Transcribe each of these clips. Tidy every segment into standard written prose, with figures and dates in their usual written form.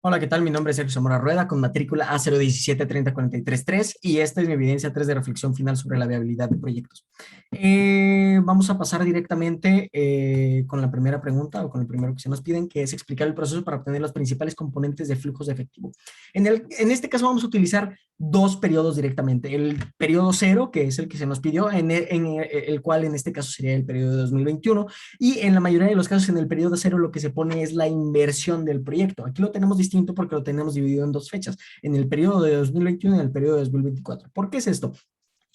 Hola, ¿qué tal? Mi nombre es Sergio Zamora Rueda con matrícula A01730433 y esta es mi evidencia 3 de reflexión final sobre la viabilidad de proyectos. Vamos a pasar directamente con la primera pregunta o con el primero que se nos piden, que es explicar el proceso para obtener los principales componentes de flujos de efectivo. En este caso vamos a utilizar dos periodos directamente. El periodo cero, que es el que se nos pidió, el cual en este caso sería el periodo de 2021, y en la mayoría de los casos en el periodo cero lo que se pone es la inversión del proyecto. Aquí lo tenemos distinto porque lo tenemos dividido en dos fechas, en el periodo de 2021 y en el periodo de 2024. ¿Por qué es esto?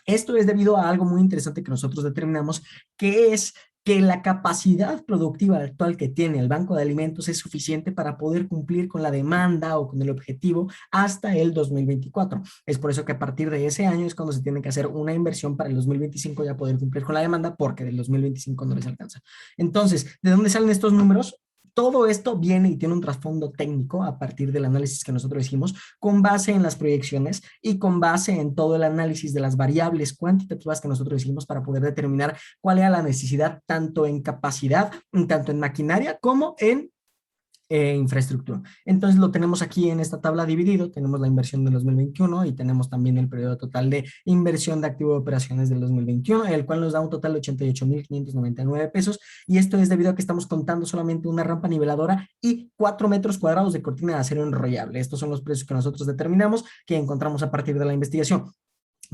Esto es debido a algo muy interesante que nosotros determinamos, que es que la capacidad productiva actual que tiene el Banco de Alimentos es suficiente para poder cumplir con la demanda o con el objetivo hasta el 2024. Es por eso que a partir de ese año es cuando se tiene que hacer una inversión para el 2025 ya poder cumplir con la demanda, porque del 2025 no les alcanza. Entonces, ¿de dónde salen estos números? Todo esto viene y tiene un trasfondo técnico a partir del análisis que nosotros hicimos, con base en las proyecciones y con base en todo el análisis de las variables cuantitativas que nosotros hicimos para poder determinar cuál era la necesidad tanto en capacidad, tanto en maquinaria como en infraestructura. Entonces lo tenemos aquí en esta tabla dividido, tenemos la inversión del 2021 y tenemos también el periodo total de inversión de activo de operaciones del 2021, el cual nos da un total de 88,599 pesos, y esto es debido a que estamos contando solamente una rampa niveladora y 4 metros cuadrados de cortina de acero enrollable. Estos son los precios que nosotros determinamos, que encontramos a partir de la investigación.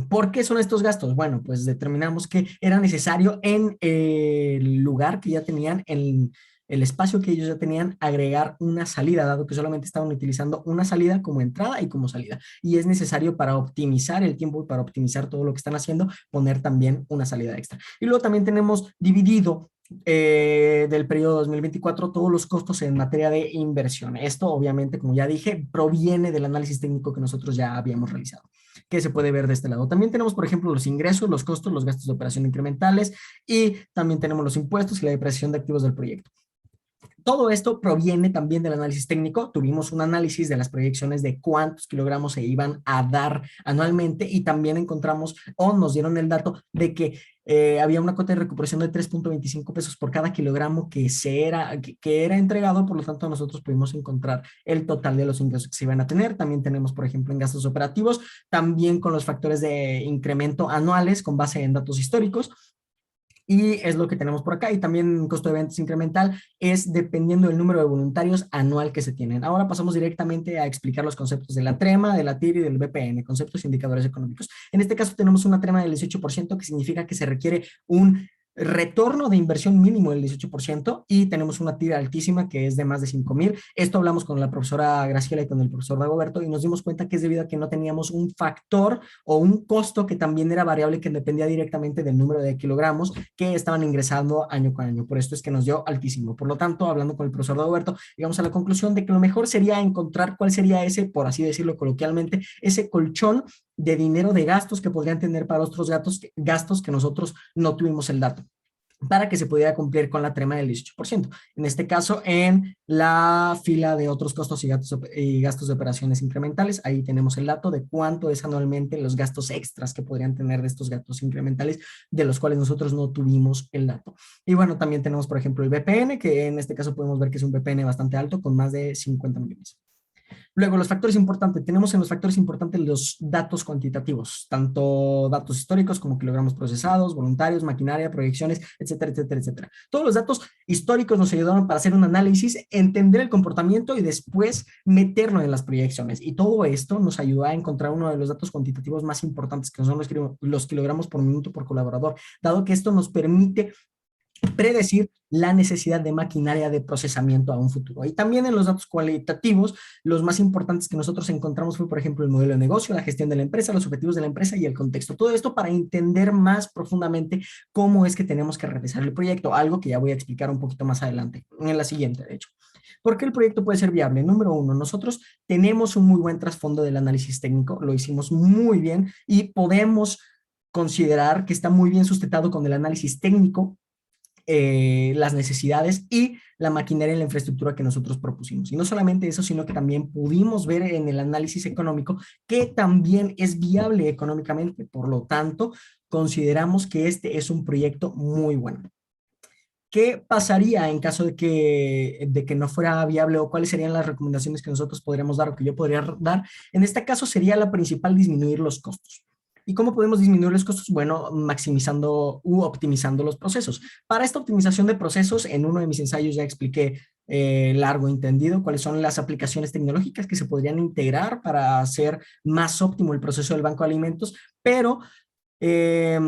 ¿Por qué son estos gastos? Bueno, pues determinamos que era necesario en el lugar que ya tenían, en el espacio que ellos ya tenían, agregar una salida, dado que solamente estaban utilizando una salida como entrada y como salida. Y es necesario, para optimizar el tiempo y para optimizar todo lo que están haciendo, poner también una salida extra. Y luego también tenemos dividido del periodo 2024 todos los costos en materia de inversión. Esto obviamente, como ya dije, proviene del análisis técnico que nosotros ya habíamos realizado, que se puede ver de este lado. También tenemos, por ejemplo, los ingresos, los costos, los gastos de operación incrementales, y también tenemos los impuestos y la depreciación de activos del proyecto. Todo esto proviene también del análisis técnico. Tuvimos un análisis de las proyecciones de cuántos kilogramos se iban a dar anualmente, y también encontramos o nos dieron el dato de que había una cuota de recuperación de 3.25 pesos por cada kilogramo que era entregado. Por lo tanto, nosotros pudimos encontrar el total de los ingresos que se iban a tener. También tenemos, por ejemplo, en gastos operativos, también con los factores de incremento anuales con base en datos históricos, y es lo que tenemos por acá. Y también costo de ventas incremental es dependiendo del número de voluntarios anual que se tienen. Ahora pasamos directamente a explicar los conceptos de la trema, de la TIR y del BPN, conceptos e indicadores económicos. En este caso tenemos una trema del 18%, que significa que se requiere un retorno de inversión mínimo del 18%, y tenemos una tira altísima que es de más de 5,000. Esto hablamos con la profesora Graciela y con el profesor Dagoberto, y nos dimos cuenta que es debido a que no teníamos un factor o un costo que también era variable, que dependía directamente del número de kilogramos que estaban ingresando año con año. Por esto es que nos dio altísimo. Por lo tanto, hablando con el profesor Dagoberto, llegamos a la conclusión de que lo mejor sería encontrar cuál sería ese, por así decirlo coloquialmente, ese colchón de dinero de gastos que podrían tener para otros gastos que nosotros no tuvimos el dato, para que se pudiera cumplir con la trema del 18%. En este caso, en la fila de otros costos y gastos de operaciones incrementales, ahí tenemos el dato de cuánto es anualmente los gastos extras que podrían tener de estos gastos incrementales, de los cuales nosotros no tuvimos el dato. Y bueno, también tenemos, por ejemplo, el BPN, que en este caso podemos ver que es un BPN bastante alto, con más de 50 millones. Luego, los factores importantes. Tenemos en los factores importantes los datos cuantitativos, tanto datos históricos como kilogramos procesados, voluntarios, maquinaria, proyecciones, etcétera, etcétera, etcétera. Todos los datos históricos nos ayudaron para hacer un análisis, entender el comportamiento y después meterlo en las proyecciones. Y todo esto nos ayudó a encontrar uno de los datos cuantitativos más importantes, que son los kilogramos por minuto por colaborador, dado que esto nos permite predecir la necesidad de maquinaria de procesamiento a un futuro. Y también en los datos cualitativos, los más importantes que nosotros encontramos fue, por ejemplo, el modelo de negocio, la gestión de la empresa, los objetivos de la empresa y el contexto. Todo esto para entender más profundamente cómo es que tenemos que realizar el proyecto, algo que ya voy a explicar un poquito más adelante, en la siguiente, de hecho. ¿Por qué el proyecto puede ser viable? Número uno, nosotros tenemos un muy buen trasfondo del análisis técnico, lo hicimos muy bien y podemos considerar que está muy bien sustentado con el análisis técnico, las necesidades y la maquinaria y la infraestructura que nosotros propusimos. Y no solamente eso, sino que también pudimos ver en el análisis económico que también es viable económicamente. Por lo tanto, consideramos que este es un proyecto muy bueno. ¿Qué pasaría en caso de que no fuera viable o cuáles serían las recomendaciones que nosotros podríamos dar o que yo podría dar? En este caso sería la principal disminuir los costos. ¿Y cómo podemos disminuir los costos? Bueno, maximizando u optimizando los procesos. Para esta optimización de procesos, en uno de mis ensayos ya expliqué largo entendido cuáles son las aplicaciones tecnológicas que se podrían integrar para hacer más óptimo el proceso del banco de alimentos, pero eh,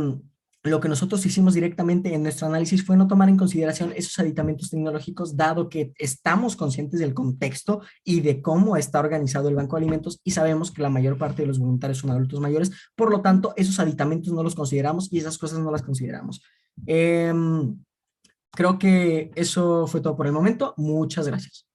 lo que nosotros hicimos directamente en nuestro análisis fue no tomar en consideración esos aditamentos tecnológicos, dado que estamos conscientes del contexto y de cómo está organizado el banco de alimentos y sabemos que la mayor parte de los voluntarios son adultos mayores, por lo tanto, esos aditamentos no los consideramos y esas cosas no las consideramos. Creo que eso fue todo por el momento. Muchas gracias.